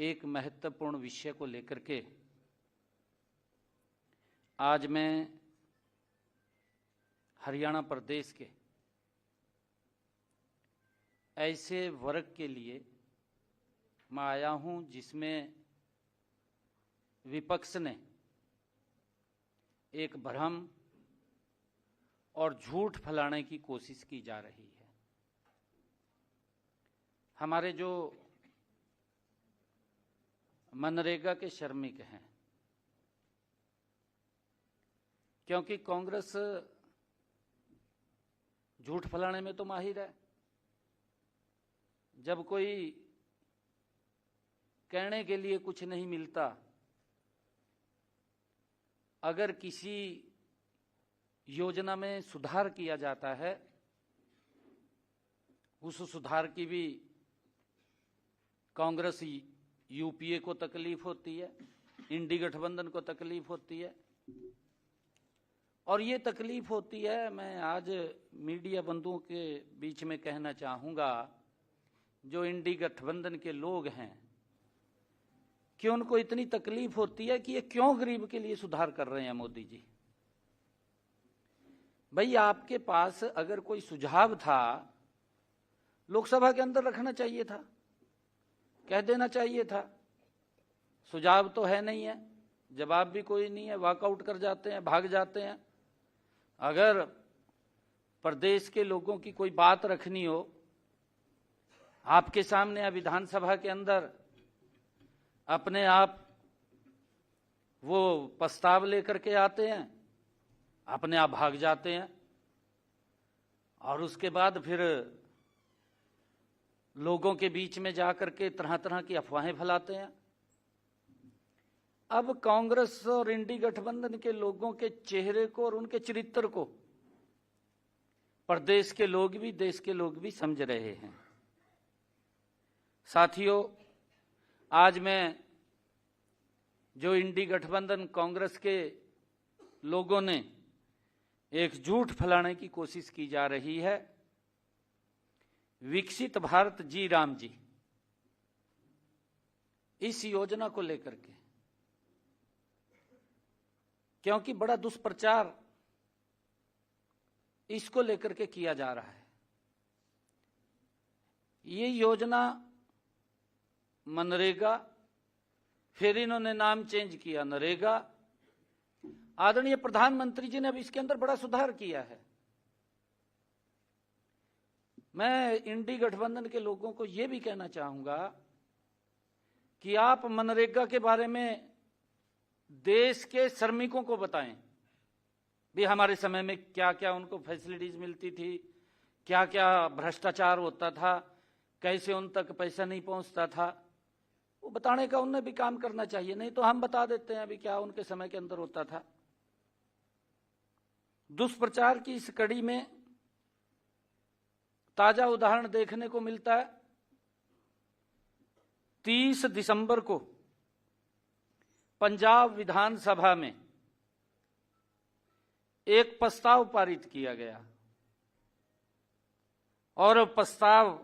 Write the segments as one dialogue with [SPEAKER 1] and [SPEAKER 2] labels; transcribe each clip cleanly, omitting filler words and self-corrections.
[SPEAKER 1] एक महत्वपूर्ण विषय को लेकर के आज मैं हरियाणा प्रदेश के ऐसे वर्ग के लिए मैं आया हूं जिसमें विपक्ष ने एक भ्रम और झूठ फैलाने की कोशिश की जा रही है। हमारे जो मनरेगा के श्रमिक हैं, क्योंकि कांग्रेस झूठ फैलाने में तो माहिर है। जब कोई कहने के लिए कुछ नहीं मिलता, अगर किसी योजना में सुधार किया जाता है, उस सुधार की भी कांग्रेस यूपीए को तकलीफ होती है, इंडी गठबंधन को तकलीफ होती है। और ये तकलीफ होती है, मैं आज मीडिया बंधुओं के बीच में कहना चाहूँगा, जो इंडी गठबंधन के लोग हैं कि उनको इतनी तकलीफ होती है कि ये क्यों गरीब के लिए सुधार कर रहे हैं मोदी जी। भाई, आपके पास अगर कोई सुझाव था, लोकसभा के अंदर रखना चाहिए था, कह देना चाहिए था। सुझाव तो है नहीं है, जवाब भी कोई नहीं है, वॉकआउट कर जाते हैं, भाग जाते हैं। अगर प्रदेश के लोगों की कोई बात रखनी हो, आपके सामने या विधानसभा के अंदर अपने आप वो प्रस्ताव लेकर के आते हैं, अपने आप भाग जाते हैं और उसके बाद फिर लोगों के बीच में जाकर के तरह तरह की अफवाहें फैलाते हैं। अब कांग्रेस और इंडी गठबंधन के लोगों के चेहरे को और उनके चरित्र को प्रदेश के लोग भी, देश के लोग भी समझ रहे हैं। साथियों, आज मैं जो इंडी गठबंधन कांग्रेस के लोगों ने एक झूठ फैलाने की कोशिश की जा रही है, विकसित भारत जी राम जी, इस योजना को लेकर के, क्योंकि बड़ा दुष्प्रचार इसको लेकर के किया जा रहा है। ये योजना मनरेगा, फिर इन्होंने नाम चेंज किया नरेगा। आदरणीय प्रधानमंत्री जी ने अब इसके अंदर बड़ा सुधार किया है। मैं इंडी गठबंधन के लोगों को यह भी कहना चाहूंगा कि आप मनरेगा के बारे में देश के श्रमिकों को बताएं भी हमारे समय में क्या क्या उनको फैसिलिटीज मिलती थी, क्या क्या भ्रष्टाचार होता था, कैसे उन तक पैसा नहीं पहुंचता था। वो बताने का उन्हें भी काम करना चाहिए, नहीं तो हम बता देते हैं अभी क्या उनके समय के अंदर होता था। दुष्प्रचार की इस कड़ी में ताजा उदाहरण देखने को मिलता है। 30 दिसंबर को पंजाब विधानसभा में एक प्रस्ताव पारित किया गया और प्रस्ताव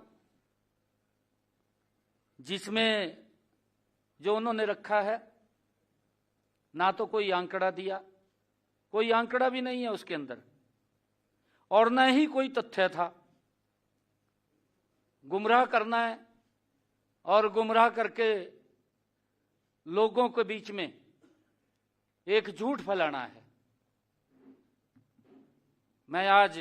[SPEAKER 1] जिसमें जो उन्होंने रखा है, ना तो कोई आंकड़ा दिया, कोई आंकड़ा भी नहीं है उसके अंदर, और न ही कोई तथ्य था। गुमराह करना है और गुमराह करके लोगों के बीच में एक झूठ फैलाना है। मैं आज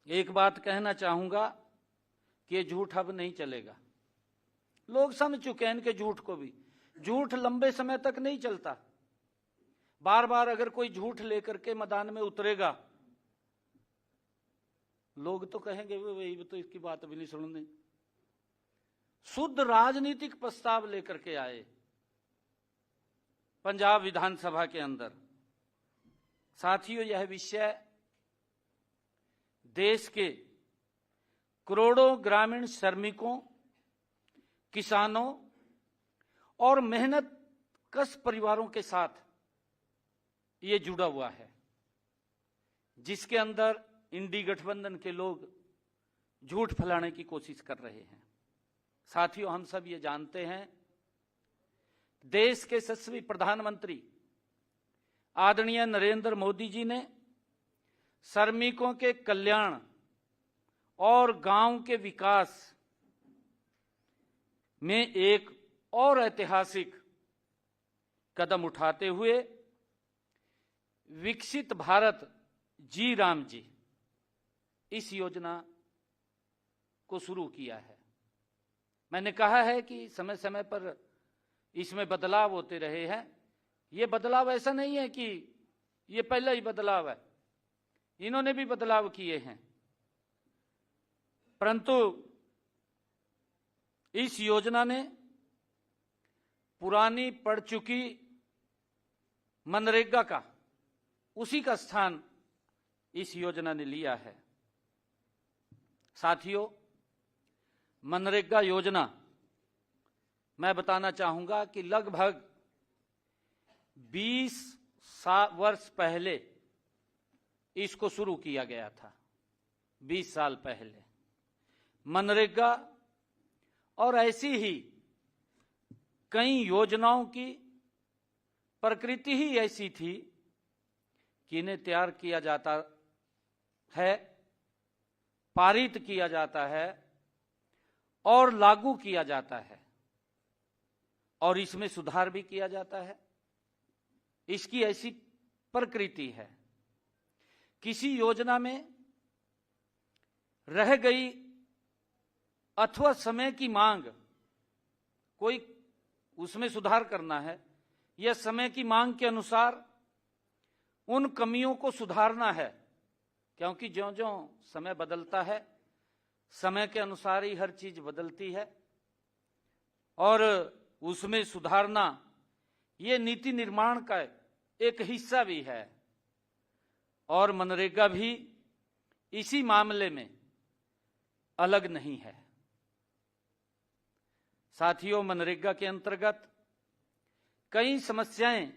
[SPEAKER 1] एक बात कहना चाहूंगा कि ये झूठ अब नहीं चलेगा। लोग समझ चुके हैं इनके झूठ को भी। झूठ लंबे समय तक नहीं चलता। बार बार अगर कोई झूठ लेकर के मैदान में उतरेगा, लोग तो कहेंगे वही तो इसकी बात भी नहीं सुननी। शुद्ध राजनीतिक प्रस्ताव लेकर के आए पंजाब विधानसभा के अंदर। साथियों, यह विषय देश के करोड़ों ग्रामीण श्रमिकों, किसानों और मेहनत कश परिवारों के साथ ये जुड़ा हुआ है, जिसके अंदर इंडी गठबंधन के लोग झूठ फैलाने की कोशिश कर रहे हैं। साथियों, हम सब ये जानते हैं, देश के यशस्वी प्रधानमंत्री आदरणीय नरेंद्र मोदी जी ने श्रमिकों के कल्याण और गांव के विकास में एक और ऐतिहासिक कदम उठाते हुए विकसित भारत जी राम जी इस योजना को शुरू किया है। मैंने कहा है कि समय समय पर इसमें बदलाव होते रहे हैं। ये बदलाव ऐसा नहीं है कि ये पहला ही बदलाव है, इन्होंने भी बदलाव किए हैं, परंतु इस योजना ने पुरानी पड़ चुकी मनरेगा का उसी का स्थान इस योजना ने लिया है। साथियों, मनरेगा योजना मैं बताना चाहूंगा कि लगभग 20 वर्ष पहले इसको शुरू किया गया था। 20 साल पहले मनरेगा और ऐसी ही कई योजनाओं की प्रकृति ही ऐसी थी कि इन्हें तैयार किया जाता है, पारित किया जाता है और लागू किया जाता है और इसमें सुधार भी किया जाता है। इसकी ऐसी प्रकृति है। किसी योजना में रह गई अथवा समय की मांग, कोई उसमें सुधार करना है या समय की मांग के अनुसार उन कमियों को सुधारना है, क्योंकि ज्यों-ज्यों समय बदलता है, समय के अनुसार ही हर चीज बदलती है और उसमें सुधारना ये नीति निर्माण का एक हिस्सा भी है। और मनरेगा भी इसी मामले में अलग नहीं है। साथियों, मनरेगा के अंतर्गत कई समस्याएं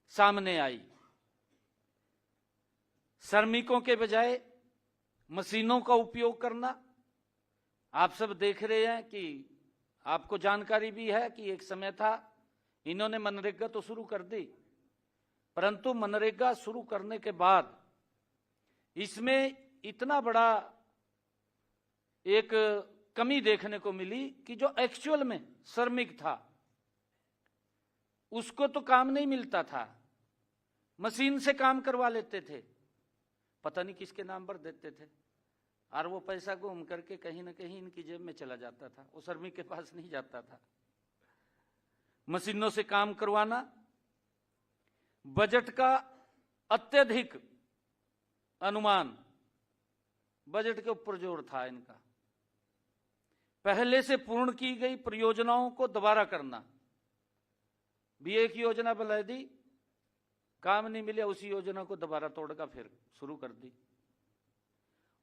[SPEAKER 1] सामने आई। श्रमिकों के बजाय मशीनों का उपयोग करना, आप सब देख रहे हैं कि आपको जानकारी भी है कि एक समय था इन्होंने मनरेगा तो शुरू कर दी, परंतु मनरेगा शुरू करने के बाद इसमें इतना बड़ा एक कमी देखने को मिली कि जो एक्चुअल में श्रमिक था उसको तो काम नहीं मिलता था, मशीन से काम करवा लेते थे, पता नहीं किसके नाम पर देते थे और वो पैसा घूम करके कहीं ना कहीं इनकी जेब में चला जाता था, वो श्रमिक के पास नहीं जाता था। मशीनों से काम करवाना, बजट का अत्यधिक अनुमान, बजट के ऊपर जोर था इनका। पहले से पूर्ण की गई परियोजनाओं को दोबारा करना, भी एक योजना बना दी, काम नहीं मिले, उसी योजना को दोबारा तोड़कर फिर शुरू कर दी।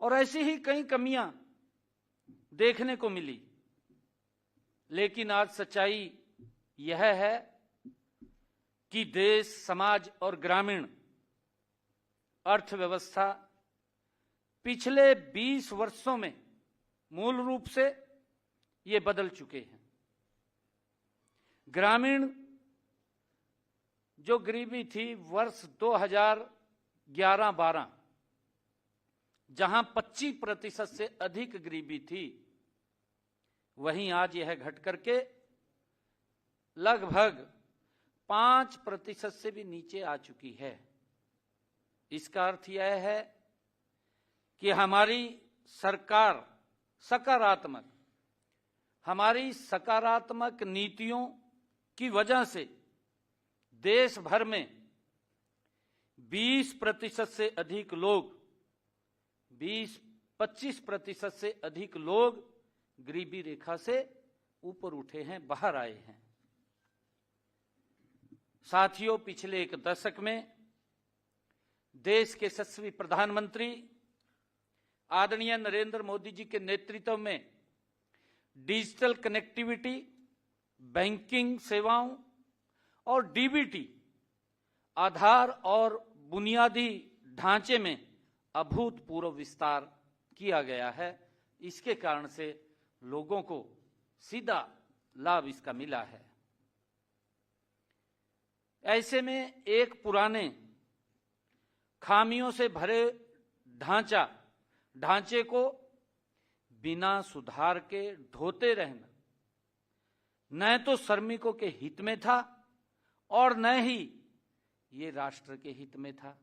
[SPEAKER 1] और ऐसी ही कई कमियां देखने को मिली। लेकिन आज सच्चाई यह है कि देश, समाज और ग्रामीण अर्थव्यवस्था पिछले 20 वर्षों में मूल रूप से ये बदल चुके हैं। ग्रामीण जो गरीबी थी वर्ष 2011-12, जहां 25% से अधिक गरीबी थी, वहीं आज यह घट करके लगभग 5% से भी नीचे आ चुकी है। इसका अर्थ यह है कि हमारी सरकार हमारी सकारात्मक नीतियों की वजह से देश भर में 20% से अधिक लोग, 20-25% से अधिक लोग गरीबी रेखा से ऊपर उठे हैं, बाहर आए हैं। साथियों, पिछले एक दशक में देश के यशस्वी प्रधानमंत्री आदरणीय नरेंद्र मोदी जी के नेतृत्व में डिजिटल कनेक्टिविटी, बैंकिंग सेवाओं और डीबीटी आधार और बुनियादी ढांचे में अभूतपूर्व विस्तार किया गया है। इसके कारण से लोगों को सीधा लाभ इसका मिला है। ऐसे में एक पुराने खामियों से भरे ढांचे को बिना सुधार के ढोते रहना न तो श्रमिकों के हित में था और न ही ये राष्ट्र के हित में था।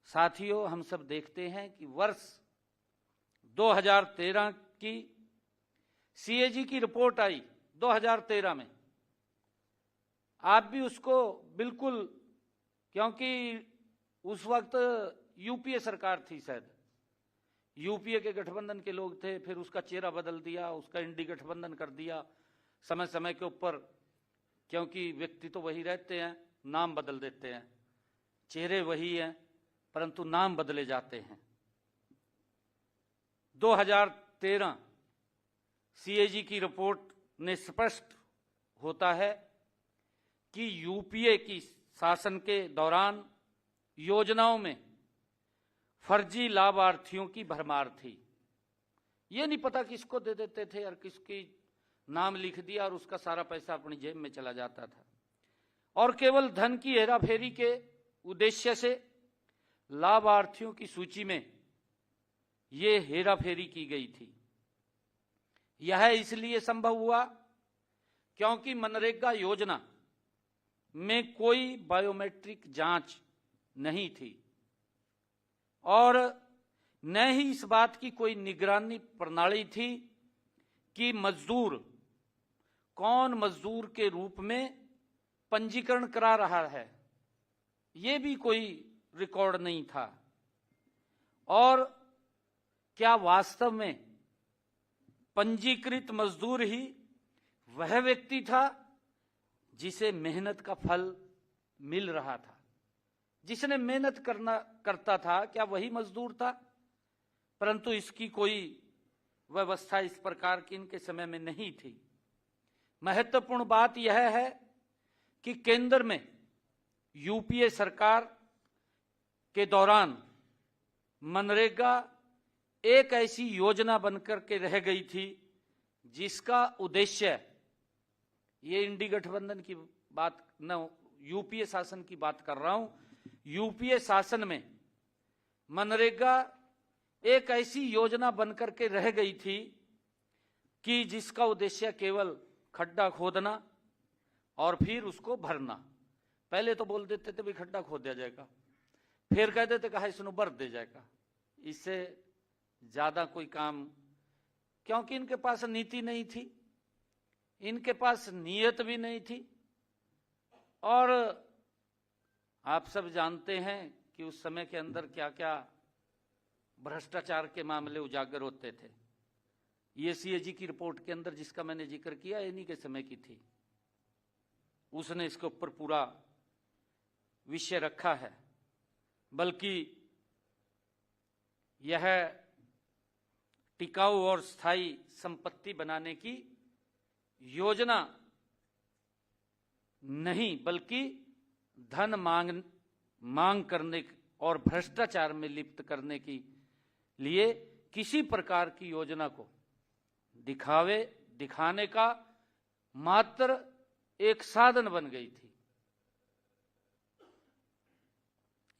[SPEAKER 1] साथियों, हम सब देखते हैं कि वर्ष 2013 की सीएजी की रिपोर्ट आई 2013 में। आप भी उसको बिल्कुल, क्योंकि उस वक्त यूपीए सरकार थी, शायद यूपीए के गठबंधन के लोग थे, फिर उसका चेहरा बदल दिया, उसका इंडी गठबंधन कर दिया समय समय के ऊपर, क्योंकि व्यक्ति तो वही रहते हैं, नाम बदल देते हैं, चेहरे वही हैं परंतु नाम बदले जाते हैं। 2013 सीएजी की रिपोर्ट ने स्पष्ट होता है कि यूपीए की शासन के दौरान योजनाओं में फर्जी लाभार्थियों की भरमार थी। ये नहीं पता किसको दे देते थे और किसकी नाम लिख दिया और उसका सारा पैसा अपनी जेब में चला जाता था, और केवल धन की हेराफेरी के उद्देश्य से लाभार्थियों की सूची में ये हेराफेरी की गई थी। यह इसलिए संभव हुआ क्योंकि मनरेगा योजना में कोई बायोमेट्रिक जांच नहीं थी और न ही इस बात की कोई निगरानी प्रणाली थी कि मजदूर कौन मजदूर के रूप में पंजीकरण करा रहा है, ये भी कोई रिकॉर्ड नहीं था। और क्या वास्तव में पंजीकृत मजदूर ही वह व्यक्ति था जिसे मेहनत का फल मिल रहा था? जिसने मेहनत करता था, क्या वही मजदूर था? परंतु इसकी कोई व्यवस्था इस प्रकार की इनके समय में नहीं थी। महत्वपूर्ण बात यह है कि केंद्र में यूपीए सरकार के दौरान मनरेगा एक ऐसी योजना बनकर के रह गई थी जिसका उद्देश्य, ये इंडी गठबंधन की बात न, यूपीए शासन की बात कर रहा हूं, यूपीए शासन में मनरेगा एक ऐसी योजना बनकर के रह गई थी कि जिसका उद्देश्य केवल खड्डा खोदना और फिर उसको भरना। पहले तो बोल देते थे भी खड्डा खोद दिया जाएगा, फिर कहते थे कहा इसको भर दे जाएगा। इससे ज्यादा कोई काम, क्योंकि इनके पास नीति नहीं थी, इनके पास नीयत भी नहीं थी। और आप सब जानते हैं कि उस समय के अंदर क्या क्या भ्रष्टाचार के मामले उजागर होते थे। ये सीएजी की रिपोर्ट के अंदर जिसका मैंने जिक्र किया, इन्हीं के समय की थी। उसने इसके ऊपर पूरा विषय रखा है। बल्कि यह टिकाऊ और स्थायी संपत्ति बनाने की योजना नहीं, बल्कि धन मांग करने और भ्रष्टाचार में लिप्त करने के लिए किसी प्रकार की योजना को दिखाने का मात्र एक साधन बन गई थी।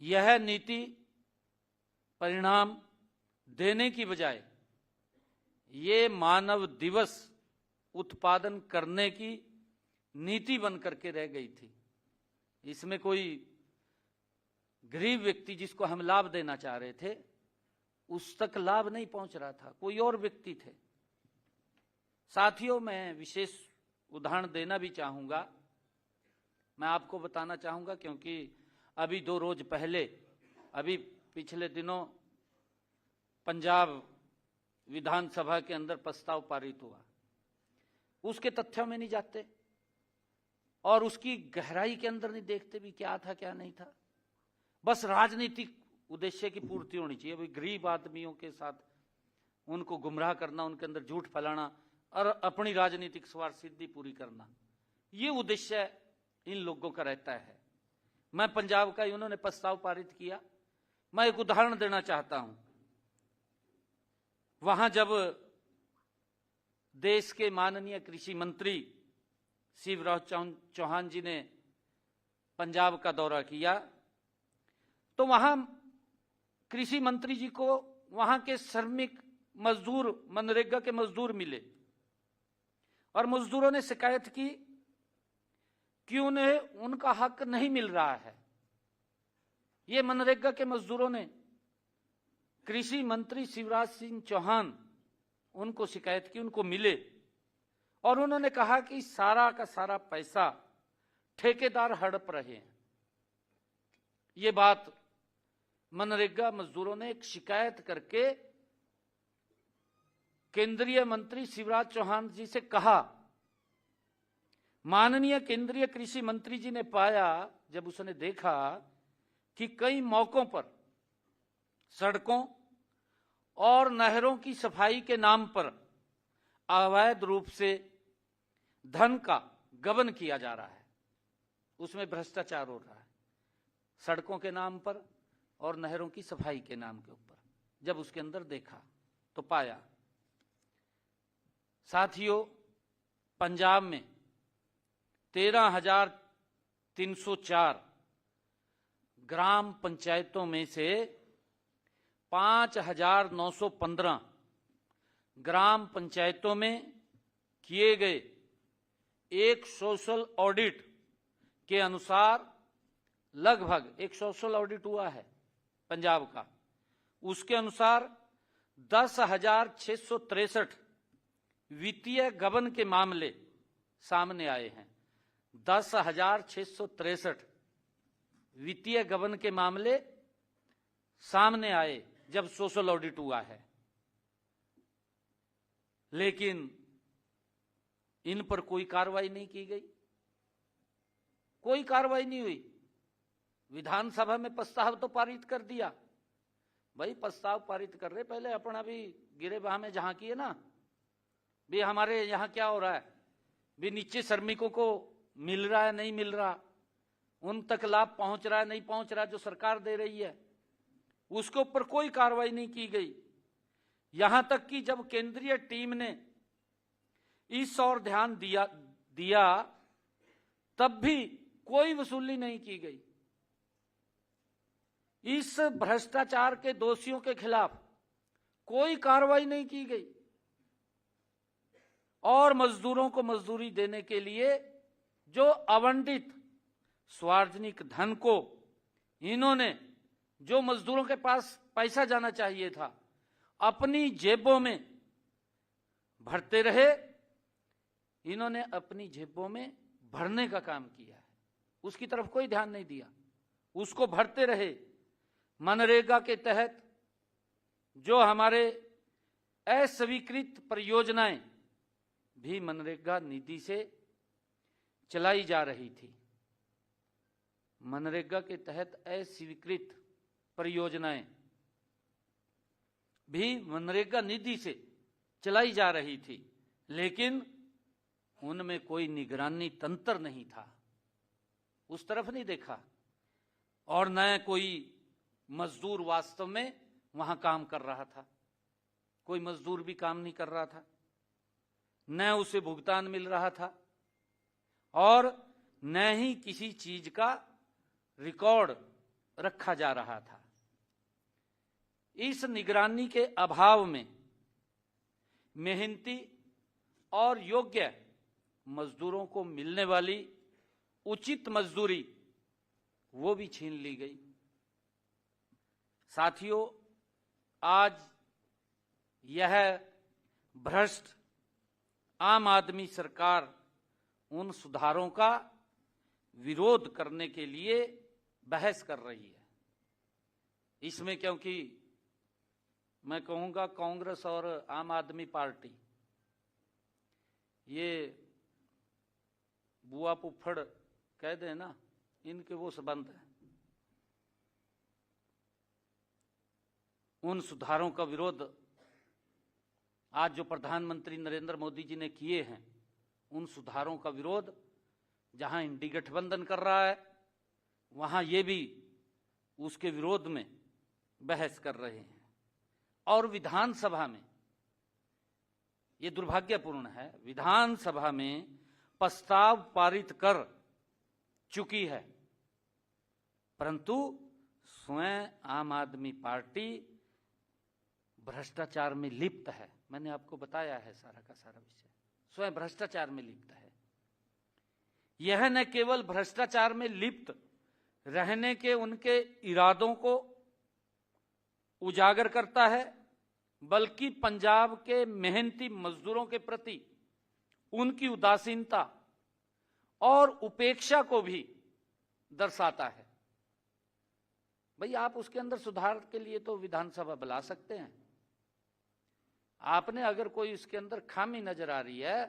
[SPEAKER 1] यह नीति परिणाम देने की बजाय ये मानव दिवस उत्पादन करने की नीति बन करके रह गई थी। इसमें कोई गरीब व्यक्ति जिसको हम लाभ देना चाह रहे थे उस तक लाभ नहीं पहुंच रहा था, कोई और व्यक्ति थे। साथियों, मैं विशेष उदाहरण देना भी चाहूंगा, मैं आपको बताना चाहूंगा, क्योंकि अभी 2 रोज पहले, अभी पिछले दिनों पंजाब विधानसभा के अंदर प्रस्ताव पारित हुआ। उसके तथ्यों में नहीं जाते और उसकी गहराई के अंदर नहीं देखते भी क्या था क्या नहीं था। बस राजनीतिक उद्देश्य की पूर्ति होनी चाहिए, भाई गरीब आदमियों के साथ उनको गुमराह करना, उनके अंदर झूठ फैलाना और अपनी राजनीतिक स्वार्थ सिद्धि पूरी करना, ये उद्देश्य इन लोगों का रहता है। मैं पंजाब का ही, उन्होंने प्रस्ताव पारित किया। मैं एक उदाहरण देना चाहता हूं। वहां जब देश के माननीय कृषि मंत्री शिवराज चौहान जी ने पंजाब का दौरा किया तो वहां कृषि मंत्री जी को वहां के श्रमिक मजदूर, मनरेगा के मजदूर मिले और मजदूरों ने शिकायत की कि उन्हें उनका हक नहीं मिल रहा है। ये मनरेगा के मजदूरों ने कृषि मंत्री शिवराज सिंह चौहान उनको शिकायत की, उनको मिले और उन्होंने कहा कि सारा का सारा पैसा ठेकेदार हड़प रहे हैं। ये बात मनरेगा मजदूरों ने एक शिकायत करके केंद्रीय मंत्री शिवराज चौहान जी से कहा। माननीय केंद्रीय कृषि मंत्री जी ने पाया, जब उसने देखा कि कई मौकों पर सड़कों और नहरों की सफाई के नाम पर अवैध रूप से धन का गबन किया जा रहा है, उसमें भ्रष्टाचार हो रहा है सड़कों के नाम पर और नहरों की सफाई के नाम के ऊपर। जब उसके अंदर देखा तो पाया, साथियों, पंजाब में 13,304 ग्राम पंचायतों में से 5,915 ग्राम पंचायतों में किए गए एक सोशल ऑडिट के अनुसार, लगभग एक सोशल ऑडिट हुआ है पंजाब का, उसके अनुसार 10,663 वित्तीय गबन के मामले सामने आए हैं। 10,663 वित्तीय गबन के मामले सामने आए जब सोशल ऑडिट हुआ है, लेकिन इन पर कोई कार्रवाई नहीं की गई, कोई कार्रवाई नहीं हुई। विधानसभा में प्रस्ताव तो पारित कर दिया। भाई प्रस्ताव पारित कर रहे, पहले अपना भी गिरे बाह में जहां किए ना, भी हमारे यहां क्या हो रहा है, भी नीचे श्रमिकों को मिल रहा है नहीं मिल रहा, उन तक लाभ पहुंच रहा है नहीं पहुंच रहा जो सरकार दे रही है, उसके ऊपर कोई कार्रवाई नहीं की गई। यहां तक कि जब केंद्रीय टीम ने इस ओर ध्यान दिया तब भी कोई वसूली नहीं की गई। इस भ्रष्टाचार के दोषियों के खिलाफ कोई कार्रवाई नहीं की गई और मजदूरों को मजदूरी देने के लिए जो आवंटित सार्वजनिक धन को इन्होंने, जो मजदूरों के पास पैसा जाना चाहिए था, अपनी जेबों में भरते रहे। इन्होंने अपनी जेबों में भरने का काम किया है, उसकी तरफ कोई ध्यान नहीं दिया, उसको भरते रहे। मनरेगा के तहत जो हमारे अस्वीकृत परियोजनाएं भी मनरेगा निधि से चलाई जा रही थी। मनरेगा के तहत अस्वीकृत परियोजनाएं भी मनरेगा निधि से चलाई जा रही थी, लेकिन उनमें कोई निगरानी तंत्र नहीं था, उस तरफ नहीं देखा, और न कोई मजदूर वास्तव में वहां काम कर रहा था। कोई मजदूर भी काम नहीं कर रहा था, न उसे भुगतान मिल रहा था और न ही किसी चीज का रिकॉर्ड रखा जा रहा था। इस निगरानी के अभाव में मेहनती और योग्य मजदूरों को मिलने वाली उचित मजदूरी वो भी छीन ली गई। साथियों, आज यह भ्रष्ट आम आदमी सरकार उन सुधारों का विरोध करने के लिए बहस कर रही है। इसमें क्योंकि मैं कहूंगा कांग्रेस और आम आदमी पार्टी, ये बुआ पुफड़ कह दे ना, इनके वो संबंध है। उन सुधारों का विरोध आज जो प्रधानमंत्री नरेंद्र मोदी जी ने किए हैं, उन सुधारों का विरोध जहां इंडी गठबंधन कर रहा है, वहां ये भी उसके विरोध में बहस कर रहे हैं। और विधानसभा में ये दुर्भाग्यपूर्ण है, विधानसभा में प्रस्ताव पारित कर चुकी है, परंतु स्वयं आम आदमी पार्टी भ्रष्टाचार में लिप्त है। मैंने आपको बताया है सारा का सारा विषय, स्वयं भ्रष्टाचार में लिप्त है। यह न केवल भ्रष्टाचार में लिप्त रहने के उनके इरादों को उजागर करता है, बल्कि पंजाब के मेहनती मजदूरों के प्रति उनकी उदासीनता और उपेक्षा को भी दर्शाता है। भाई, आप उसके अंदर सुधार के लिए तो विधानसभा बुला सकते हैं। आपने अगर कोई उसके अंदर खामी नजर आ रही है,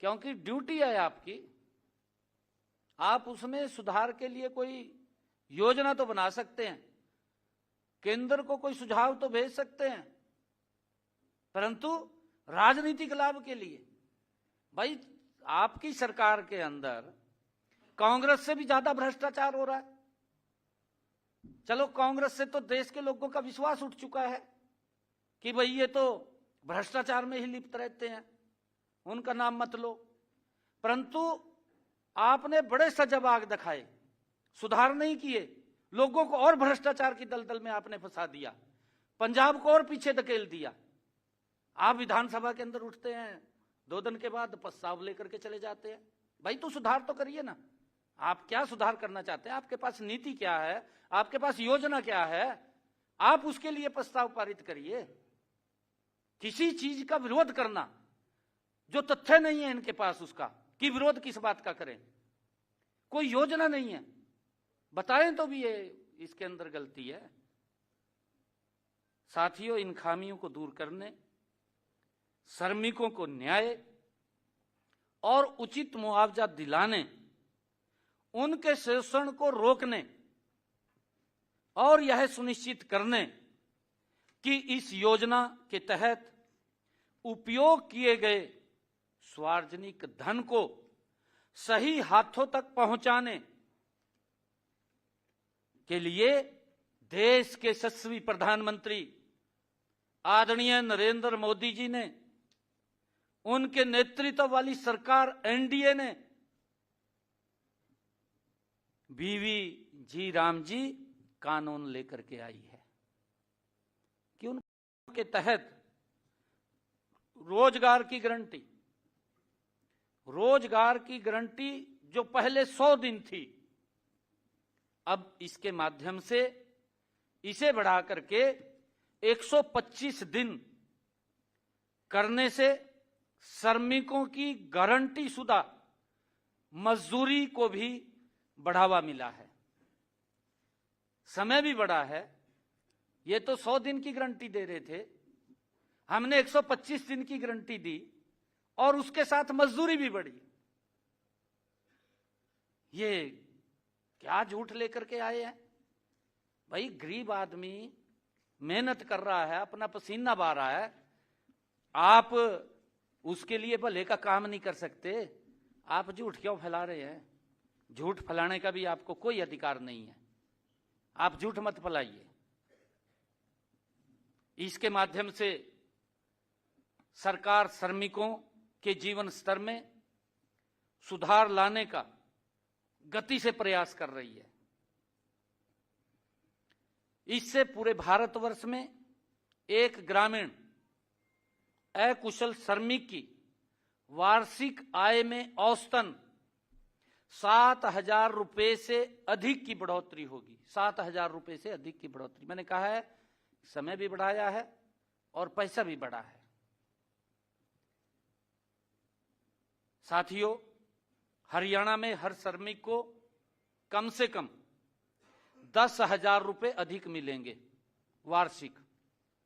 [SPEAKER 1] क्योंकि ड्यूटी है आपकी, आप उसमें सुधार के लिए कोई योजना तो बना सकते हैं, केंद्र को कोई सुझाव तो भेज सकते हैं, परंतु राजनीतिक लाभ के लिए। भाई, आपकी सरकार के अंदर कांग्रेस से भी ज्यादा भ्रष्टाचार हो रहा है। चलो, कांग्रेस से तो देश के लोगों का विश्वास उठ चुका है कि भाई ये तो भ्रष्टाचार में ही लिप्त रहते हैं, उनका नाम मत लो, परंतु आपने बड़े सजग दिखाए, सुधार नहीं किए, लोगों को और भ्रष्टाचार की दलदल में आपने फंसा दिया, पंजाब को और पीछे धकेल दिया। आप विधानसभा के अंदर उठते हैं, 2 दिन के बाद प्रस्ताव लेकर के चले जाते हैं। भाई, तो सुधार तो करिए ना। आप क्या सुधार करना चाहते हैं? आपके पास नीति क्या है? आपके पास योजना क्या है? आप उसके लिए प्रस्ताव पारित करिए। किसी चीज का विरोध करना जो तथ्य नहीं है इनके पास, उसका कि विरोध किस बात का करें, कोई योजना नहीं है, बताएं तो भी ये इसके अंदर गलती है। साथियों, इन खामियों को दूर करने, श्रमिकों को न्याय और उचित मुआवजा दिलाने, उनके शोषण को रोकने और यह सुनिश्चित करने कि इस योजना के तहत उपयोग किए गए सार्वजनिक धन को सही हाथों तक पहुंचाने के लिए देश के यशस्वी प्रधानमंत्री आदरणीय नरेंद्र मोदी जी ने, उनके नेतृत्व वाली सरकार एनडीए ने, बीवी जी राम जी कानून लेकर के आई है कि उनके तहत रोजगार की गारंटी जो पहले 100 दिन थी, अब इसके माध्यम से इसे बढ़ा करके 125 दिन करने से श्रमिकों की गारंटी शुदा मजदूरी को भी बढ़ावा मिला है, समय भी बढ़ा है। ये तो 100 दिन की गारंटी दे रहे थे, हमने 125 दिन की गारंटी दी और उसके साथ मजदूरी भी बढ़ी। ये क्या झूठ लेकर के आए हैं? भाई, गरीब आदमी मेहनत कर रहा है, अपना पसीना बहा रहा है, आप उसके लिए भले का काम नहीं कर सकते? आप झूठ क्यों फैला रहे हैं? झूठ फैलाने का भी आपको कोई अधिकार नहीं है, आप झूठ मत फैलाइए। इसके माध्यम से सरकार श्रमिकों के जीवन स्तर में सुधार लाने का गति से प्रयास कर रही है। इससे पूरे भारतवर्ष में एक ग्रामीण अकुशल श्रमिक की वार्षिक आय में औसतन 7,000 रुपए से अधिक की बढ़ोतरी होगी। 7,000 रुपए से अधिक की बढ़ोतरी, मैंने कहा है, समय भी बढ़ाया है और पैसा भी बढ़ा है। साथियों, हरियाणा में हर श्रमिक को कम से कम 10,000 रुपए अधिक मिलेंगे वार्षिक,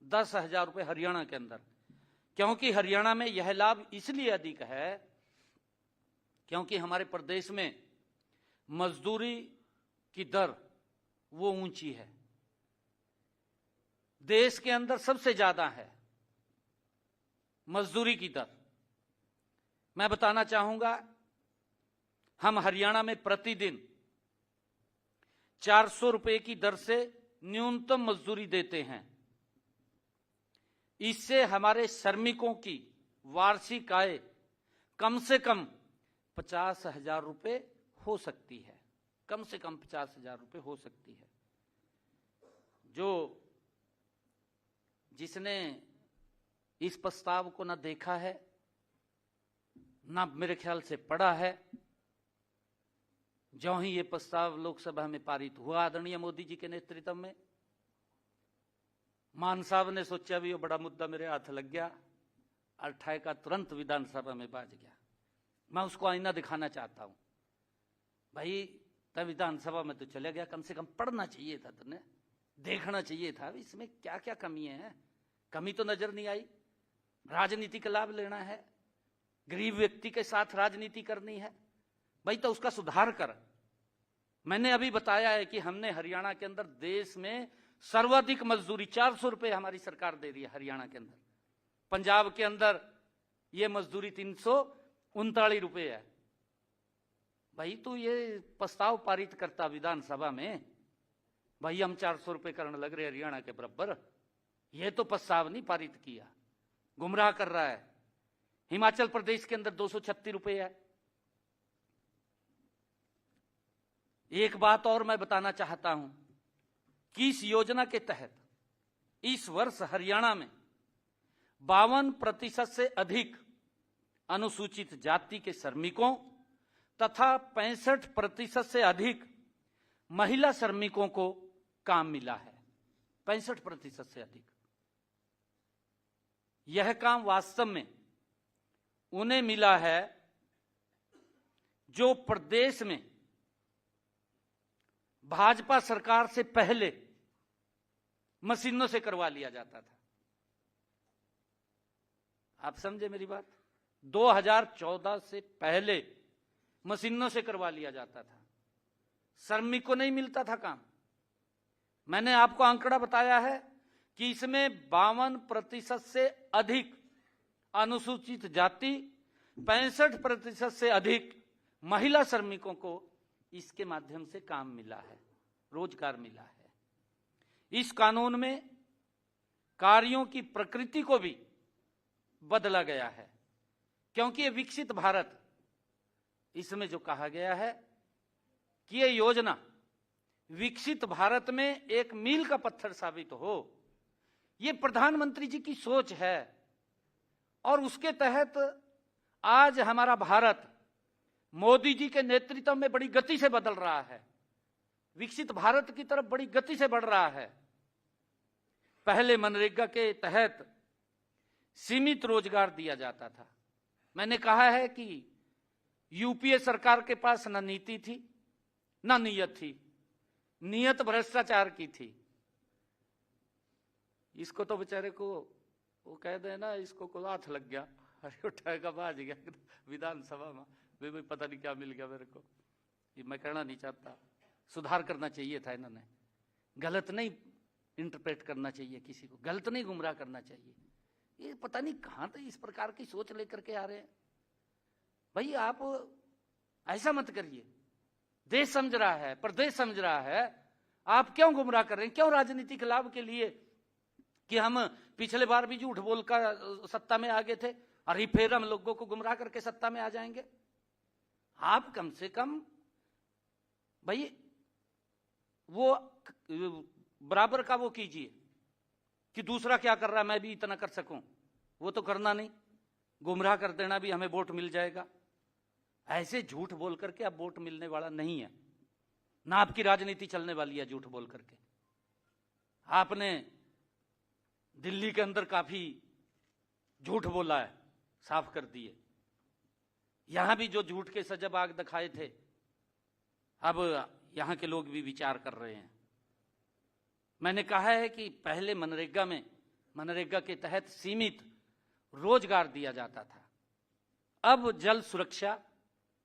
[SPEAKER 1] 10,000 रुपए हरियाणा के अंदर। क्योंकि हरियाणा में यह लाभ इसलिए अधिक है क्योंकि हमारे प्रदेश में मजदूरी की दर वो ऊंची है, देश के अंदर सबसे ज्यादा है मजदूरी की दर। मैं बताना चाहूंगा, हम हरियाणा में प्रतिदिन 400 रुपए की दर से न्यूनतम मजदूरी देते हैं। इससे हमारे श्रमिकों की वार्षिक आय कम से कम 50,000 रुपये हो सकती है, कम से कम 50,000 रुपये हो सकती है। जिसने इस प्रस्ताव को ना देखा है ना मेरे ख्याल से पढ़ा है, जो ही ये प्रस्ताव लोकसभा में पारित हुआ आदरणीय मोदी जी के नेतृत्व में, मान साहब ने सोचा भी वो बड़ा मुद्दा मेरे हाथ लग गया और ठायका तुरंत विधानसभा में बाज गया। मैं उसको आईना दिखाना चाहता हूं, भाई तब विधानसभा में तो चले गया, कम से कम पढ़ना चाहिए था, तुमने देखना चाहिए था इसमें क्या क्या कमी है। कमी तो नजर नहीं आई। राजनीति का लाभ लेना है, गरीब व्यक्ति के साथ राजनीति करनी है, भाई तो उसका सुधार कर। मैंने अभी बताया है कि हमने हरियाणा के अंदर देश में सर्वाधिक मजदूरी 400 रुपए हमारी सरकार दे रही है हरियाणा के अंदर। पंजाब के अंदर ये मजदूरी 339 रुपए है। भाई तो ये प्रस्ताव पारित करता विधानसभा में, भाई हम 400 रुपए करने लग रहे हरियाणा के बराबर, ये तो प्रस्ताव नहीं पारित किया, गुमराह कर रहा है। हिमाचल प्रदेश के अंदर 236 रुपए है। एक बात और मैं बताना चाहता हूं कि इस योजना के तहत इस वर्ष हरियाणा में 52% से अधिक अनुसूचित जाति के श्रमिकों तथा 65% से अधिक महिला श्रमिकों को काम मिला है। 65% से अधिक। यह काम वास्तव में उन्हें मिला है जो प्रदेश में भाजपा सरकार से पहले मशीनों से करवा लिया जाता था। आप समझे मेरी बात? 2014 से पहले मशीनों से करवा लिया जाता था, श्रमिक को नहीं मिलता था काम। मैंने आपको आंकड़ा बताया है कि इसमें 52% से अधिक अनुसूचित जाति, 65% से अधिक महिला श्रमिकों को इसके माध्यम से काम मिला है, रोजगार मिला है। इस कानून में कार्यों की प्रकृति को भी बदला गया है, क्योंकि ये विकसित भारत, इसमें जो कहा गया है कि ये योजना विकसित भारत में एक मील का पत्थर साबित हो, ये प्रधानमंत्री जी की सोच है। और उसके तहत आज हमारा भारत मोदी जी के नेतृत्व में बड़ी गति से बदल रहा है, विकसित भारत की तरफ बड़ी गति से बढ़ रहा है। पहले मनरेगा के तहत सीमित रोजगार दिया जाता था। मैंने कहा है कि यूपीए सरकार के पास न नीति थी न नीयत थी, नीयत भ्रष्टाचार की थी। इसको तो बेचारे को वो कह देना, इसको को हाथ लग गया, अरे उठाएगा बाज गया विधानसभा में, भाई पता नहीं क्या मिल गया मेरे को। ये मैं कहना नहीं चाहता, सुधार करना चाहिए था इन्होंने, गलत नहीं इंटरप्रेट करना चाहिए, किसी को गलत नहीं गुमराह करना चाहिए। ये पता नहीं कहां तक इस प्रकार की सोच लेकर के आ रहे हैं। भाई आप ऐसा मत करिए, देश समझ रहा है, प्रदेश समझ रहा है, आप क्यों गुमराह कर रहे हैं? क्यों राजनीतिक लाभ के लिए कि हम पिछले बार भी झूठ बोलकर सत्ता में आ गए थे, अरे फिर हम लोगों को गुमराह करके सत्ता में आ जाएंगे। आप कम से कम भाई वो बराबर का वो कीजिए कि दूसरा क्या कर रहा है मैं भी इतना कर सकूं, वो तो करना नहीं। गुमराह कर देना भी हमें वोट मिल जाएगा, ऐसे झूठ बोल करके अब वोट मिलने वाला नहीं है, ना आपकी राजनीति चलने वाली है झूठ बोल करके। आपने दिल्ली के अंदर काफी झूठ बोला है, साफ कर दिए। यहां भी जो झूठ के सजब आग दिखाए थे, अब यहां के लोग भी विचार कर रहे हैं। मैंने कहा है कि पहले मनरेगा के तहत सीमित रोजगार दिया जाता था, अब जल सुरक्षा,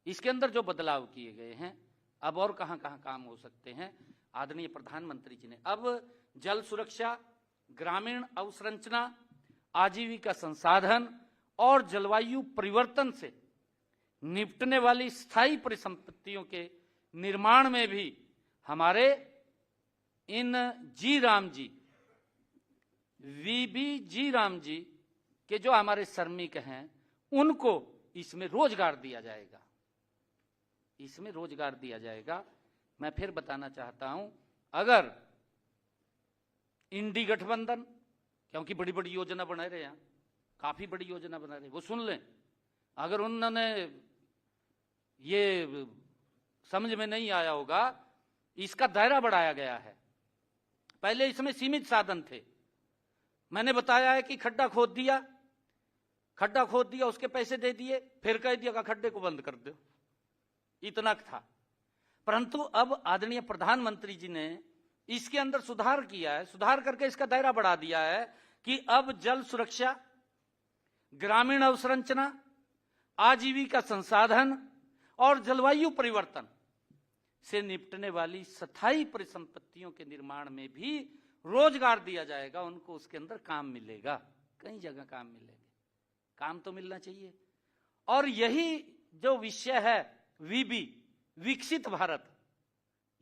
[SPEAKER 1] इसके अंदर जो बदलाव किए गए हैं, अब और कहां कहां काम हो सकते हैं। आदरणीय प्रधानमंत्री जी ने अब जल सुरक्षा, ग्रामीण अवसंरचना, आजीविका संसाधन और जलवायु परिवर्तन से निपटने वाली स्थायी परिसंपत्तियों के निर्माण में भी हमारे इन वीबी जी राम जी कि जो हमारे श्रमिक हैं उनको इसमें रोजगार दिया जाएगा, इसमें रोजगार दिया जाएगा। मैं फिर बताना चाहता हूं, अगर इंडी गठबंधन, क्योंकि बड़ी बड़ी योजना बना रहे हैं, काफी बड़ी योजना बना रहे, वो सुन लें। अगर उन्होंने ये समझ में नहीं आया होगा, इसका दायरा बढ़ाया गया है। पहले इसमें सीमित साधन थे। मैंने बताया है कि खड्डा खोद दिया, उसके पैसे दे दिए, फिर कह दिया कि खड्डे को बंद कर दो, इतना था। परंतु अब आदरणीय प्रधानमंत्री जी ने इसके अंदर सुधार किया है, सुधार करके इसका दायरा बढ़ा दिया है कि अब जल सुरक्षा, ग्रामीण अवसंरचना, आजीविका संसाधन और जलवायु परिवर्तन से निपटने वाली स्थायी परिसंपत्तियों के निर्माण में भी रोजगार दिया जाएगा। उनको उसके अंदर काम मिलेगा, कई जगह काम मिलेगा, काम तो मिलना चाहिए। और यही जो विषय है वीबी, विकसित भारत,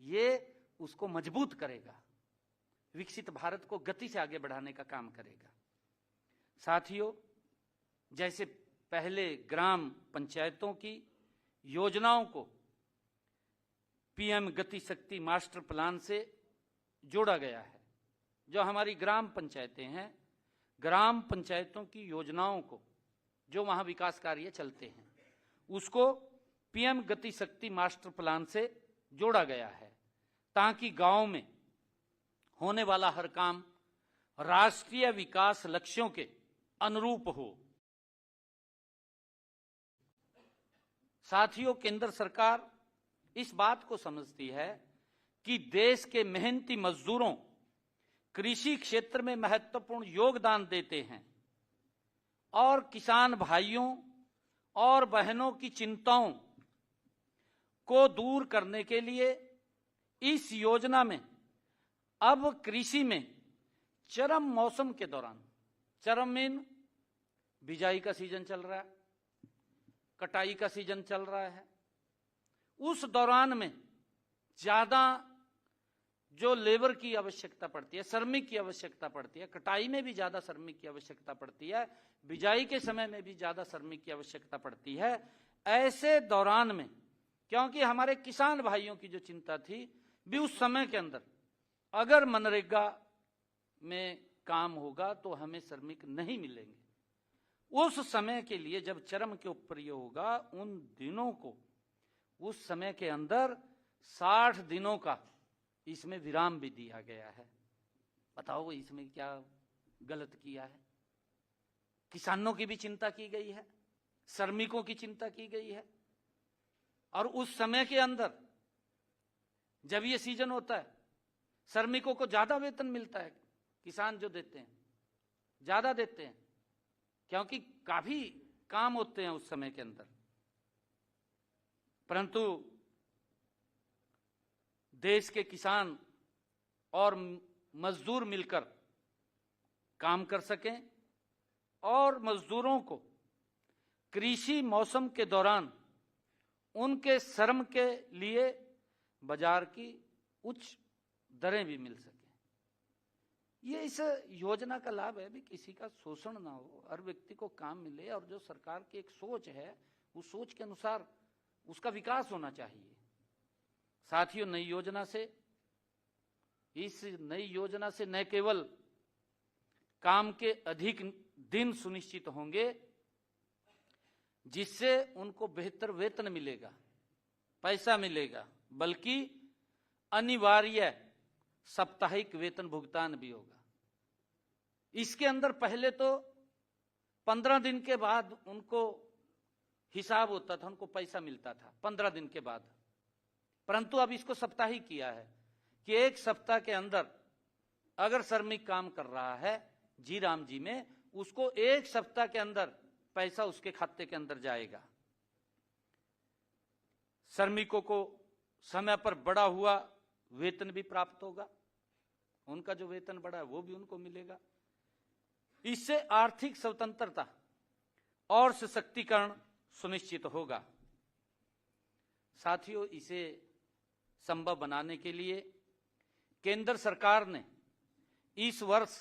[SPEAKER 1] ये उसको मजबूत करेगा, विकसित भारत को गति से आगे बढ़ाने का काम करेगा। साथियों, जैसे पहले ग्राम पंचायतों की योजनाओं को पीएम गति शक्ति मास्टर प्लान से जोड़ा गया है, जो हमारी ग्राम पंचायतें हैं, ग्राम पंचायतों की योजनाओं को, जो वहां विकास कार्य चलते हैं, उसको पीएम गति शक्ति मास्टर प्लान से जोड़ा गया है, ताकि गांव में होने वाला हर काम राष्ट्रीय विकास लक्ष्यों के अनुरूप हो। साथियों, केंद्र सरकार इस बात को समझती है कि देश के मेहनती मजदूरों कृषि क्षेत्र में महत्वपूर्ण योगदान देते हैं और किसान भाइयों और बहनों की चिंताओं को दूर करने के लिए इस योजना में अब कृषि में चरम मौसम के दौरान, चरम मीन बिजाई का सीजन चल रहा है, कटाई का सीजन चल रहा है, उस दौरान में ज्यादा जो लेबर की आवश्यकता पड़ती है, श्रमिक की आवश्यकता पड़ती है, कटाई में भी ज्यादा श्रमिक की आवश्यकता पड़ती है, बिजाई के समय में भी ज्यादा श्रमिक की आवश्यकता पड़ती है। ऐसे दौरान में, क्योंकि हमारे किसान भाइयों की जो चिंता थी भी, उस समय के अंदर अगर मनरेगा में काम होगा तो हमें श्रमिक नहीं मिलेंगे, उस समय के लिए जब चरम के ऊपर ये होगा, उन दिनों को, उस समय के अंदर 60 दिनों का इसमें विराम भी दिया गया है। बताओ इसमें क्या गलत किया है? किसानों की भी चिंता की गई है, श्रमिकों की चिंता की गई है, और उस समय के अंदर जब ये सीजन होता है, श्रमिकों को ज्यादा वेतन मिलता है, किसान जो देते हैं ज्यादा देते हैं, क्योंकि काफी काम होते हैं उस समय के अंदर। परंतु देश के किसान और मजदूर मिलकर काम कर सकें और मजदूरों को कृषि मौसम के दौरान उनके श्रम के लिए बाजार की उच्च दरें भी मिल सके। ये इस योजना का लाभ है भी, किसी का शोषण ना हो, हर व्यक्ति को काम मिले, और जो सरकार की एक सोच है उस सोच के अनुसार उसका विकास होना चाहिए। साथियों, नई योजना से, इस नई योजना से न केवल काम के अधिक दिन सुनिश्चित होंगे जिससे उनको बेहतर वेतन मिलेगा, पैसा मिलेगा, बल्कि अनिवार्य साप्ताहिक वेतन भुगतान भी होगा। इसके अंदर पहले तो 15 दिन के बाद उनको हिसाब होता था, उनको पैसा मिलता था 15 दिन के बाद, परंतु अब इसको साप्ताहिक किया है कि एक सप्ताह के अंदर अगर श्रमिक काम कर रहा है जी राम जी में, उसको एक सप्ताह के अंदर पैसा उसके खाते के अंदर जाएगा। श्रमिकों को समय पर बढ़ा हुआ वेतन भी प्राप्त होगा, उनका जो वेतन बढ़ा है वो भी उनको मिलेगा। इससे आर्थिक स्वतंत्रता और सशक्तिकरण सुनिश्चित होगा। साथियों, इसे संभव बनाने के लिए केंद्र सरकार ने इस वर्ष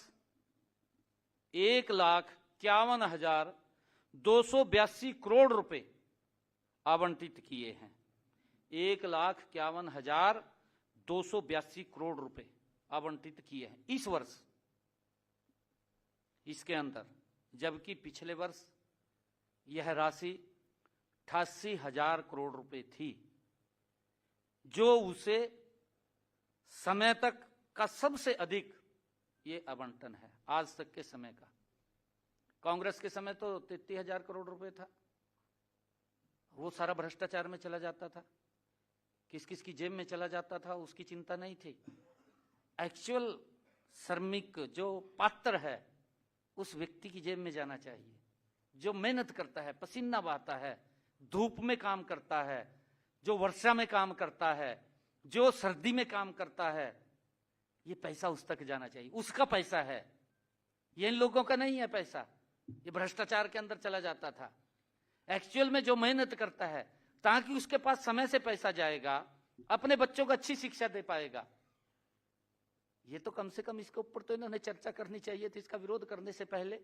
[SPEAKER 1] 1,51,282 करोड़ रुपए आवंटित किए हैं। 1,51,282 करोड़ रुपए आवंटित किए हैं इस वर्ष, इसके अंदर, जबकि पिछले वर्ष यह राशि 88,000 करोड़ रुपए थी, जो उसे समय तक का सबसे अधिक ये आवंटन है आज तक के समय का। कांग्रेस के समय तो 33,000 करोड़ रुपए था, वो सारा भ्रष्टाचार में चला जाता था, किस किस की जेब में चला जाता था उसकी चिंता नहीं थी। एक्चुअल श्रमिक जो पात्र है उस व्यक्ति की जेब में जाना चाहिए, जो मेहनत करता है, पसीना बहाता है, धूप में काम करता है, जो वर्षा में काम करता है, जो सर्दी में काम करता है, ये पैसा उस तक जाना चाहिए, उसका पैसा है, ये इन लोगों का नहीं है पैसा। ये भ्रष्टाचार के अंदर चला जाता था। एक्चुअल में जो मेहनत करता है, ताकि उसके पास समय से पैसा जाएगा, अपने बच्चों को अच्छी शिक्षा दे पाएगा। ये तो कम से कम इसके ऊपर तो इन्होंने चर्चा करनी चाहिए थी, इसका विरोध करने से पहले।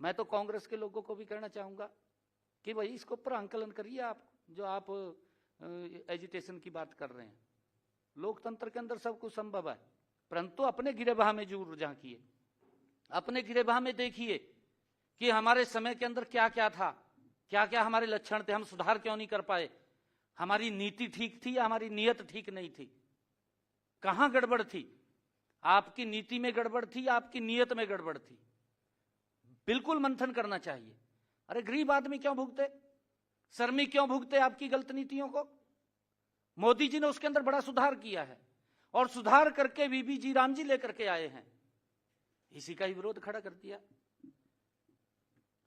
[SPEAKER 1] मैं तो कांग्रेस के लोगों को भी कहना चाहूंगा कि भाई इसके ऊपर आंकलन करिए आप, जो आप एजिटेशन की बात कर रहे हैं। लोकतंत्र के अंदर सब कुछ संभव है, परंतु अपने गिरेबाह में जरूर झांकिए, अपने गिरेबाह में देखिए कि हमारे समय के अंदर क्या क्या था, क्या क्या हमारे लक्षण थे, हम सुधार क्यों नहीं कर पाए, हमारी नीति ठीक थी या हमारी नीयत ठीक नहीं थी, कहां गड़बड़ थी, आपकी नीति में गड़बड़ थी या आपकी नीयत में गड़बड़ थी। बिल्कुल मंथन करना चाहिए। अरे गरीब आदमी क्यों भुगते, श्रमिक क्यों भुगते आपकी गलत नीतियों को? मोदी जी ने उसके अंदर बड़ा सुधार किया है, और सुधार करके बीबी जी राम जी लेकर के आए हैं, इसी का ही विरोध खड़ा कर दिया।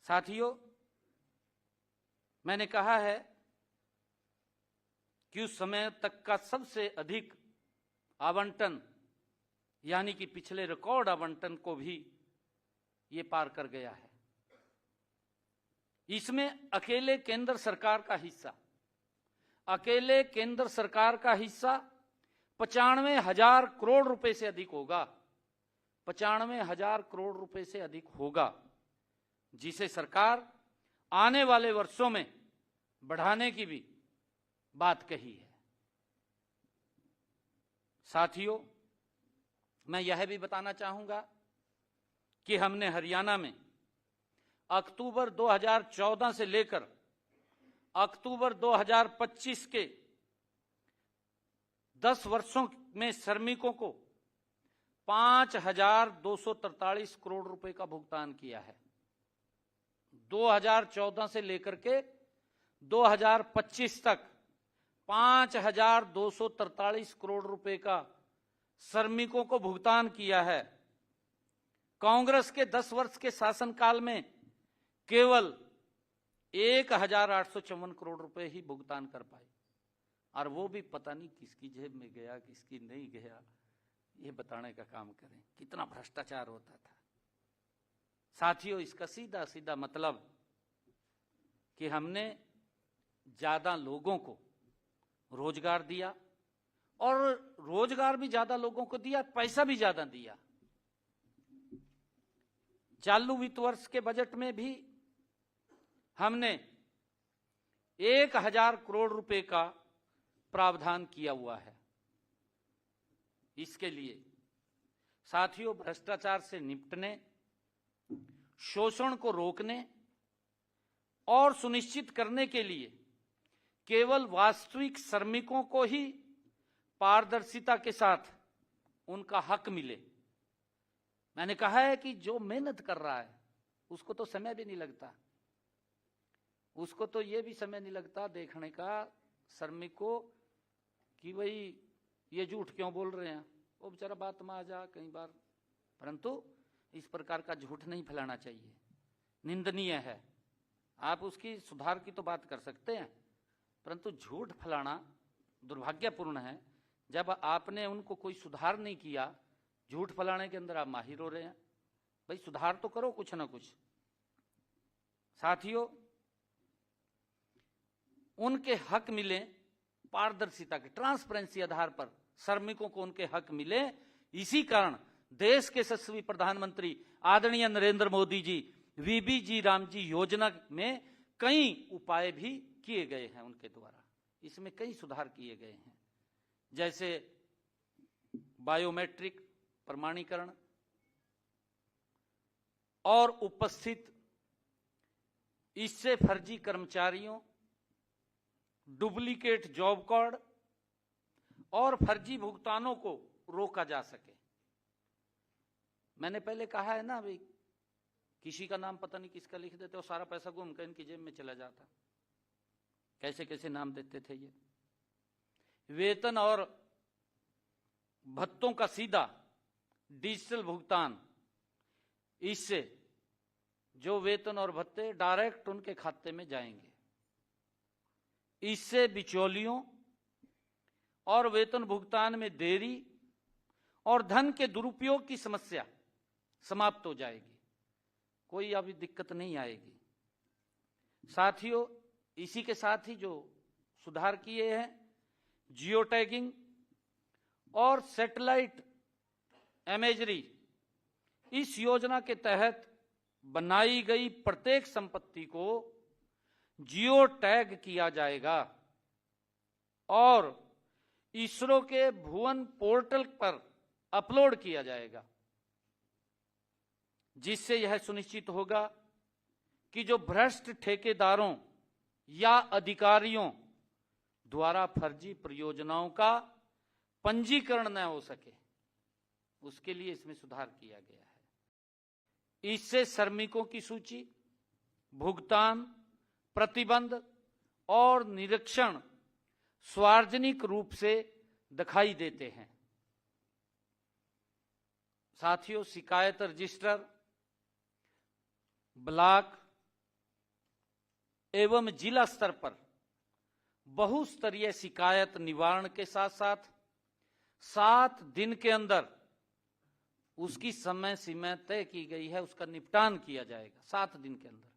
[SPEAKER 1] साथियों, मैंने कहा है कि उस समय तक का सबसे अधिक आवंटन, यानी कि पिछले रिकॉर्ड आवंटन को भी ये पार कर गया है। इसमें अकेले केंद्र सरकार का हिस्सा, अकेले केंद्र सरकार का हिस्सा 95,000 करोड़ रुपए से अधिक होगा, 95,000 करोड़ रुपए से अधिक होगा, जिसे सरकार आने वाले वर्षों में बढ़ाने की भी बात कही है। साथियों, मैं यह भी बताना चाहूंगा कि हमने हरियाणा में अक्टूबर 2014 से लेकर अक्टूबर 2025 के 10 वर्षों में श्रमिकों को 5,243 करोड़ रुपए का भुगतान किया है। 2014 से लेकर के 2025 तक 5,243 करोड़ रुपए का श्रमिकों को भुगतान किया है। कांग्रेस के 10 वर्ष के शासनकाल में केवल 1,854 करोड़ रुपए ही भुगतान कर पाए, और वो भी पता नहीं किसकी जेब में गया, किसकी नहीं गया, ये बताने का काम करें। कितना भ्रष्टाचार होता था। साथियों, इसका सीधा सीधा मतलब कि हमने ज्यादा लोगों को रोजगार दिया, और रोजगार भी ज्यादा लोगों को दिया, पैसा भी ज्यादा दिया। चालू वित्त वर्ष के बजट में भी हमने 1,000 करोड़ रुपए का प्रावधान किया हुआ है इसके लिए। साथियों, भ्रष्टाचार से निपटने, शोषण को रोकने और सुनिश्चित करने के लिए केवल वास्तविक श्रमिकों को ही पारदर्शिता के साथ उनका हक मिले। मैंने कहा है कि जो मेहनत कर रहा है उसको तो समय भी नहीं लगता, उसको तो ये भी समय नहीं लगता देखने का श्रमिक को कि भाई ये झूठ क्यों बोल रहे हैं, वो बेचारा बात में आ जा कई बार। परंतु इस प्रकार का झूठ नहीं फैलाना चाहिए, निंदनीय है। आप उसकी सुधार की तो बात कर सकते हैं, परंतु झूठ फैलाना दुर्भाग्यपूर्ण है। जब आपने उनको कोई सुधार नहीं किया, झूठ फैलाने के अंदर आप माहिर हो रहे हैं। भाई सुधार तो करो कुछ ना कुछ। साथियों, उनके हक मिले पारदर्शिता के, ट्रांसपेरेंसी आधार पर श्रमिकों को उनके हक मिले। इसी कारण देश के यशस्वी प्रधानमंत्री आदरणीय नरेंद्र मोदी जी वीबीजी रामजी योजना में कई उपाय भी किए गए हैं उनके द्वारा। इसमें कई सुधार किए गए हैं, जैसे बायोमेट्रिक प्रमाणीकरण और उपस्थित, इससे फर्जी कर्मचारियों, डुप्लीकेट जॉब कार्ड और फर्जी भुगतानों को रोका जा सके। मैंने पहले कहा है ना, भाई किसी का नाम पता नहीं किसका लिख देते और सारा पैसा घूम कर इनकी जेब में चला जाता। कैसे कैसे नाम देते थे ये। वेतन और भत्तों का सीधा डिजिटल भुगतान, इससे जो वेतन और भत्ते डायरेक्ट उनके खाते में जाएंगे। इससे बिचौलियों और वेतन भुगतान में देरी और धन के दुरुपयोग की समस्या समाप्त हो जाएगी, कोई अभी दिक्कत नहीं आएगी। साथियों, इसी के साथ ही जो सुधार किए हैं, जियो टैगिंग और सैटेलाइट इमेजरी, इस योजना के तहत बनाई गई प्रत्येक संपत्ति को जियो टैग किया जाएगा और इसरो के भुवन पोर्टल पर अपलोड किया जाएगा, जिससे यह सुनिश्चित होगा कि जो भ्रष्ट ठेकेदारों या अधिकारियों द्वारा फर्जी परियोजनाओं का पंजीकरण न हो सके, उसके लिए इसमें सुधार किया गया है। इससे श्रमिकों की सूची, भुगतान, प्रतिबंध और निरीक्षण सार्वजनिक रूप से दिखाई देते हैं। साथियों, शिकायत रजिस्टर ब्लॉक एवं जिला स्तर पर बहुस्तरीय शिकायत निवारण के साथ साथ 7 दिन के अंदर उसकी समय सीमा तय की गई है, उसका निपटान किया जाएगा 7 दिन के अंदर।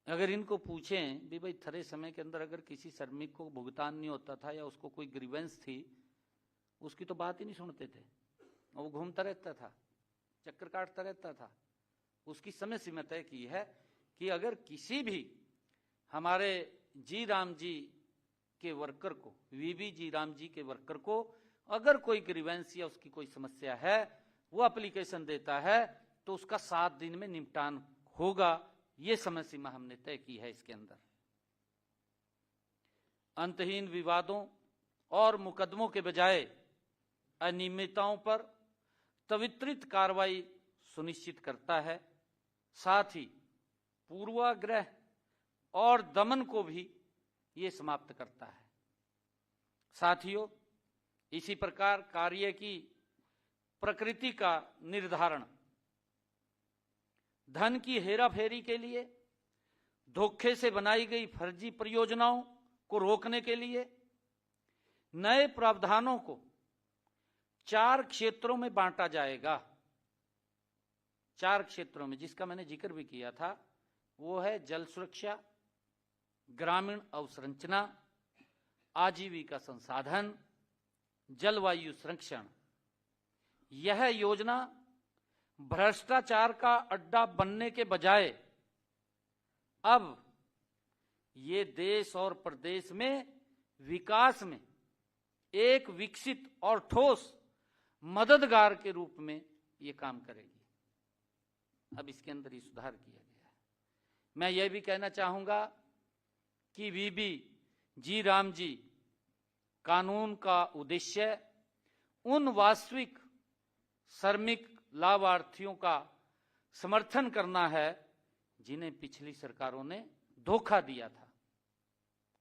[SPEAKER 1] अगर इनको पूछें भी भाई थोड़े समय के अंदर अगर किसी श्रमिक को भुगतान नहीं होता था या उसको कोई ग्रीवेंस थी, उसकी तो बात ही नहीं सुनते थे, वो घूमता रहता था, चक्कर काटता रहता था। उसकी समय सीमा तय की है कि अगर किसी भी हमारे जी राम जी के वर्कर को, वीबी जी राम जी के वर्कर को अगर कोई ग्रीवेंस या उसकी कोई समस्या है, वो एप्लीकेशन देता है तो उसका 7 दिन में निपटान होगा। ये समय सीमा हमने तय की है इसके अंदर। अंतहीन विवादों और मुकदमों के बजाय अनियमितताओं पर त्वरित कार्रवाई सुनिश्चित करता है, साथ ही पूर्वाग्रह और दमन को भी ये समाप्त करता है। साथियों, इसी प्रकार कार्य की प्रकृति का निर्धारण, धन की हेराफेरी के लिए, धोखे से बनाई गई फर्जी परियोजनाओं को रोकने के लिए नए प्रावधानों को 4 क्षेत्रों में बांटा जाएगा। 4 क्षेत्रों में, जिसका मैंने जिक्र भी किया था, वो है जल सुरक्षा, ग्रामीण अवसंरचना, आजीविका संसाधन, जलवायु संरक्षण। यह योजना भ्रष्टाचार का अड्डा बनने के बजाय अब ये देश और प्रदेश में विकास में एक विकसित और ठोस मददगार के रूप में ये काम करेगी। अब इसके अंदर ही सुधार किया गया है। मैं ये भी कहना चाहूंगा कि वीबी जी राम जी कानून का उद्देश्य उन वास्तविक श्रमिक लाभार्थियों का समर्थन करना है जिन्हें पिछली सरकारों ने धोखा दिया था,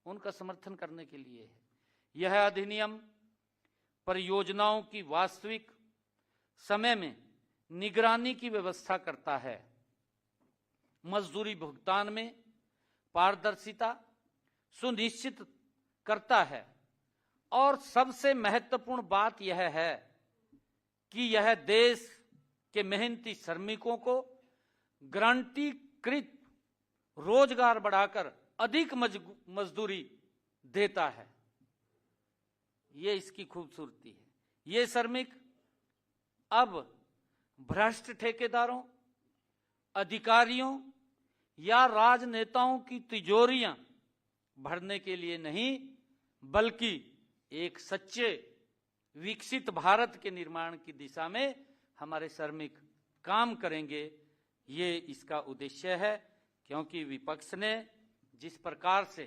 [SPEAKER 1] उनका समर्थन करने के लिए है। यह अधिनियम परियोजनाओं की वास्तविक समय में निगरानी की व्यवस्था करता है, मजदूरी भुगतान में पारदर्शिता सुनिश्चित करता है और सबसे महत्वपूर्ण बात यह है कि यह देश के मेहनती श्रमिकों को गारंटीकृत रोजगार बढ़ाकर अधिक मजदूरी देता है। ये इसकी खूबसूरती है। ये श्रमिक अब भ्रष्ट ठेकेदारों अधिकारियों या राजनेताओं की तिजोरियां भरने के लिए नहीं, बल्कि एक सच्चे विकसित भारत के निर्माण की दिशा में हमारे श्रमिक काम करेंगे। ये इसका उद्देश्य है। क्योंकि विपक्ष ने जिस प्रकार से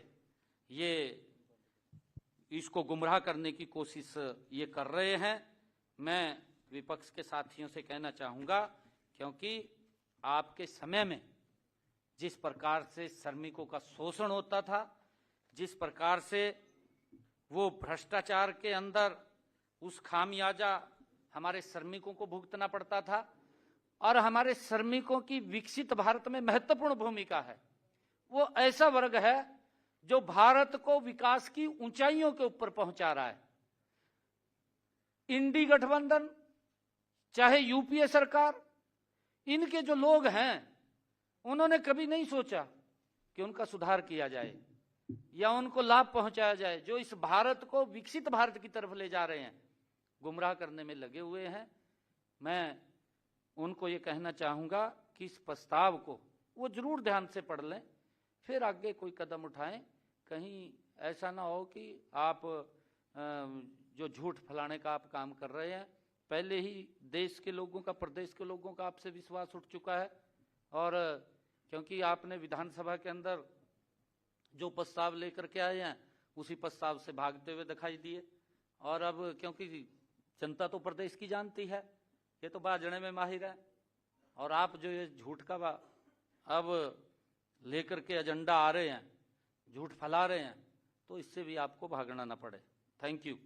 [SPEAKER 1] ये इसको गुमराह करने की कोशिश ये कर रहे हैं, मैं विपक्ष के साथियों से कहना चाहूँगा, क्योंकि आपके समय में जिस प्रकार से श्रमिकों का शोषण होता था, जिस प्रकार से वो भ्रष्टाचार के अंदर उस खामियाजा हमारे श्रमिकों को भुगतना पड़ता था, और हमारे श्रमिकों की विकसित भारत में महत्वपूर्ण भूमिका है। वो ऐसा वर्ग है जो भारत को विकास की ऊंचाइयों के ऊपर पहुंचा रहा है। इंडी गठबंधन चाहे यूपीए सरकार, इनके जो लोग हैं उन्होंने कभी नहीं सोचा कि उनका सुधार किया जाए या उनको लाभ पहुंचाया जाए। जो इस भारत को विकसित भारत की तरफ ले जा रहे हैं, गुमराह करने में लगे हुए हैं। मैं उनको ये कहना चाहूँगा कि इस प्रस्ताव को वो जरूर ध्यान से पढ़ लें, फिर आगे कोई कदम उठाएं। कहीं ऐसा ना हो कि आप जो झूठ फैलाने का आप काम कर रहे हैं, पहले ही देश के लोगों का, प्रदेश के लोगों का आपसे विश्वास उठ चुका है। और क्योंकि आपने विधानसभा के अंदर जो प्रस्ताव लेकर के आए हैं, उसी प्रस्ताव से भागते हुए दिखाई दिए। और अब क्योंकि जनता तो प्रदेश की जानती है, ये तो बाजने में माहिर है, और आप जो ये झूठ का अब लेकर के एजेंडा आ रहे हैं, झूठ फैला रहे हैं, तो इससे भी आपको भागना ना पड़े। Thank you.